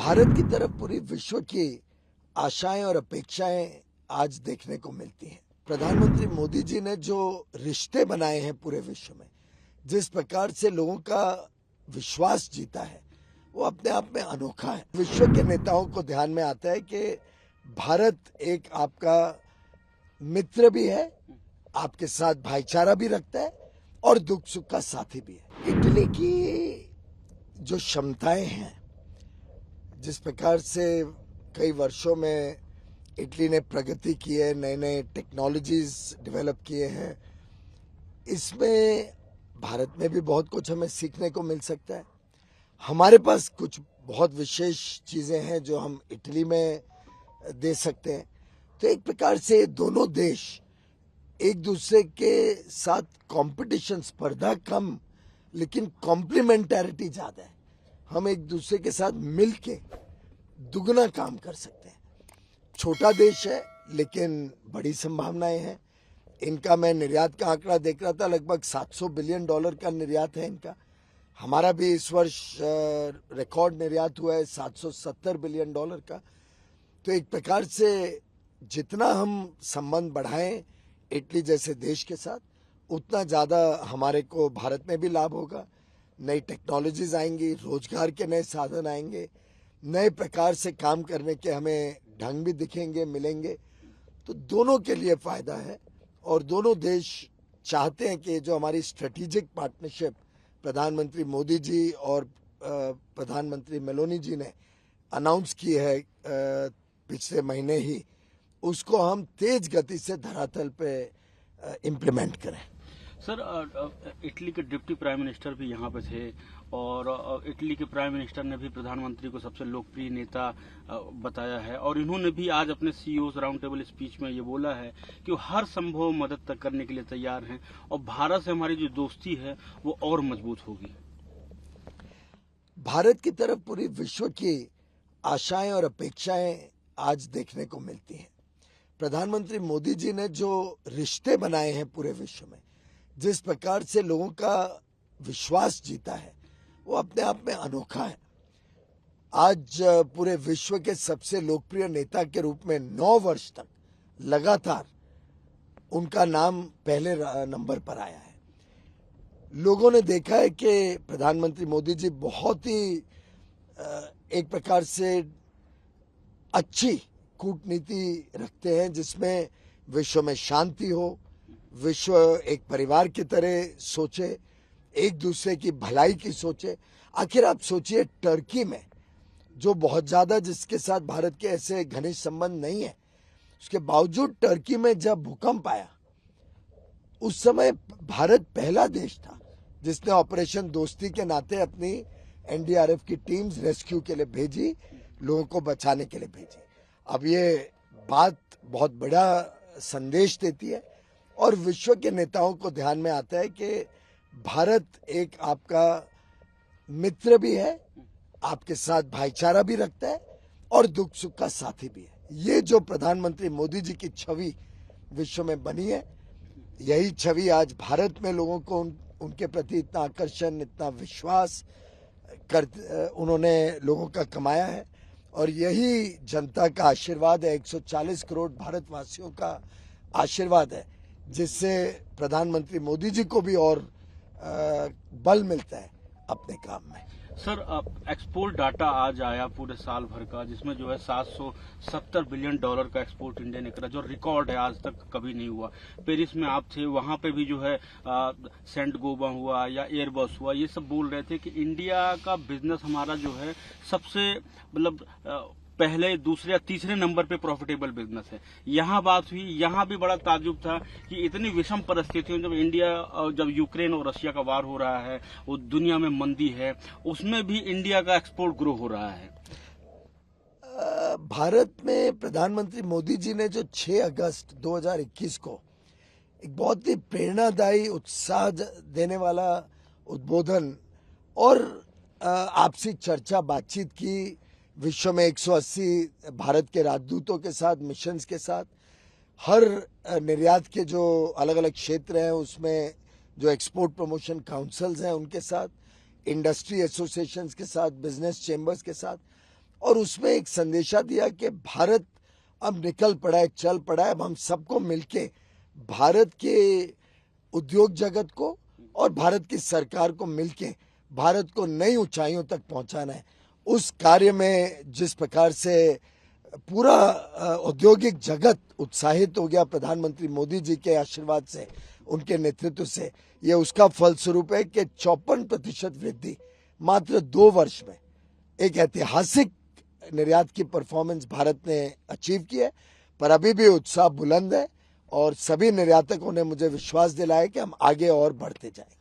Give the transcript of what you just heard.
भारत की तरफ पूरी विश्व की आशाएं और अपेक्षाएं आज देखने को मिलती हैं। प्रधानमंत्री मोदी जी ने जो रिश्ते बनाए हैं पूरे विश्व में, जिस प्रकार से लोगों का विश्वास जीता है, वो अपने आप में अनोखा है। विश्व के नेताओं को ध्यान में आता है कि भारत एक आपका मित्र भी है, आपके साथ भाईचारा भी रखता है और दुख सुख का साथी भी है। इटली की जो क्षमताएं हैं, जिस प्रकार से कई वर्षों में इटली ने प्रगति की है, नए नए टेक्नोलॉजीज डेवलप किए हैं, इसमें भारत में भी बहुत कुछ हमें सीखने को मिल सकता है। हमारे पास कुछ बहुत विशेष चीजें हैं जो हम इटली में दे सकते हैं। तो एक प्रकार से दोनों देश एक दूसरे के साथ कंपटीशन, स्पर्धा कम, लेकिन कॉम्प्लीमेंटैरिटी ज्यादा है। हम एक दूसरे के साथ मिलके दुगना काम कर सकते हैं। छोटा देश है लेकिन बड़ी संभावनाएं हैं। इनका मैं निर्यात का आंकड़ा देख रहा था, लगभग $700 बिलियन का निर्यात है इनका। हमारा भी इस वर्ष रिकॉर्ड निर्यात हुआ है $770 बिलियन का। तो एक प्रकार से जितना हम संबंध बढ़ाएं इटली जैसे देश के साथ, उतना ज्यादा हमारे को भारत में भी लाभ होगा। नई टेक्नोलॉजीज आएंगी, रोजगार के नए साधन आएंगे, नए प्रकार से काम करने के हमें ढंग भी दिखेंगे, मिलेंगे। तो दोनों के लिए फायदा है और दोनों देश चाहते हैं कि जो हमारी स्ट्रेटेजिक पार्टनरशिप प्रधानमंत्री मोदी जी और प्रधानमंत्री मेलोनी जी ने अनाउंस की है पिछले महीने ही, उसको हम तेज गति से धरातल पे इम्प्लीमेंट करें। सर, इटली के डिप्टी प्राइम मिनिस्टर भी यहाँ पे थे और इटली के प्राइम मिनिस्टर ने भी प्रधानमंत्री को सबसे लोकप्रिय नेता बताया है और इन्होंने भी आज अपने सीईओ राउंड टेबल स्पीच में ये बोला है कि वो हर संभव मदद तक करने के लिए तैयार हैं और भारत से हमारी जो दोस्ती है वो और मजबूत होगी। भारत की तरफ पूरी विश्व की आशाएं और अपेक्षाएं आज देखने को मिलती हैं। प्रधानमंत्री मोदी जी ने जो रिश्ते बनाए हैं पूरे विश्व में, जिस प्रकार से लोगों का विश्वास जीता है, वो अपने आप में अनोखा है। आज पूरे विश्व के सबसे लोकप्रिय नेता के रूप में 9 वर्ष तक लगातार उनका नाम पहले नंबर पर आया है। लोगों ने देखा है कि प्रधानमंत्री मोदी जी बहुत ही एक प्रकार से अच्छी कूटनीति रखते हैं, जिसमें विश्व में शांति हो, विश्व एक परिवार की तरह सोचे, एक दूसरे की भलाई की सोचे। आखिर आप सोचिए, टर्की में जो बहुत ज्यादा जिसके साथ भारत के ऐसे घनिष्ठ संबंध नहीं है, उसके बावजूद टर्की में जब भूकंप आया, उस समय भारत पहला देश था जिसने ऑपरेशन दोस्ती के नाते अपनी एनडीआरएफ की टीम्स रेस्क्यू के लिए भेजी, लोगों को बचाने के लिए भेजी। अब ये बात बहुत बड़ा संदेश देती है और विश्व के नेताओं को ध्यान में आता है कि भारत एक आपका मित्र भी है, आपके साथ भाईचारा भी रखता है और दुख सुख का साथी भी है। ये जो प्रधानमंत्री मोदी जी की छवि विश्व में बनी है, यही छवि आज भारत में लोगों को उनके प्रति इतना आकर्षण, इतना विश्वास उन्होंने लोगों का कमाया है और यही जनता का आशीर्वाद है, 140 करोड़ भारतवासियों का आशीर्वाद है, जिससे प्रधानमंत्री मोदी जी को भी और बल मिलता है अपने काम में। सर, एक्सपोर्ट डाटा आज आया पूरे साल भर का, जिसमें जो है $770 बिलियन का एक्सपोर्ट इंडिया ने करा, जो रिकॉर्ड है, आज तक कभी नहीं हुआ। पेरिस में आप थे, वहां पे भी जो है सेंट गोबा हुआ या एयरबस हुआ, ये सब बोल रहे थे कि इंडिया का बिजनेस हमारा जो है सबसे मतलब पहले, दूसरे या तीसरे नंबर पे प्रॉफिटेबल बिजनेस है। यहाँ बात हुई, यहाँ भी बड़ा ताज्जुब था कि इतनी विषम परिस्थितियों, जब यूक्रेन और रशिया का वार हो रहा है, वो दुनिया में मंदी है, उसमें भी इंडिया का एक्सपोर्ट ग्रो हो रहा है। भारत में प्रधानमंत्री मोदी जी ने जो 6 अगस्त 2021 को एक बहुत ही प्रेरणादायी, उत्साह देने वाला उद्बोधन और आपसी चर्चा बातचीत की, विश्व में 180 भारत के राजदूतों के साथ, मिशंस के साथ, हर निर्यात के जो अलग अलग क्षेत्र हैं उसमें जो एक्सपोर्ट प्रमोशन काउंसिल्स हैं उनके साथ, इंडस्ट्री एसोसिएशंस के साथ, बिजनेस चेंबर्स के साथ, और उसमें एक संदेशा दिया कि भारत अब निकल पड़ा है, चल पड़ा है। अब हम सबको मिलके भारत के उद्योग जगत को और भारत की सरकार को मिलके भारत को नई ऊंचाइयों तक पहुंचाना है। उस कार्य में जिस प्रकार से पूरा औद्योगिक जगत उत्साहित हो गया प्रधानमंत्री मोदी जी के आशीर्वाद से, उनके नेतृत्व से, ये उसका फलस्वरूप है कि 54% वृद्धि मात्र 2 वर्ष में, एक ऐतिहासिक निर्यात की परफॉर्मेंस भारत ने अचीव की है। पर अभी भी उत्साह बुलंद है और सभी निर्यातकों ने मुझे विश्वास दिलाया कि हम आगे और बढ़ते जाएंगे।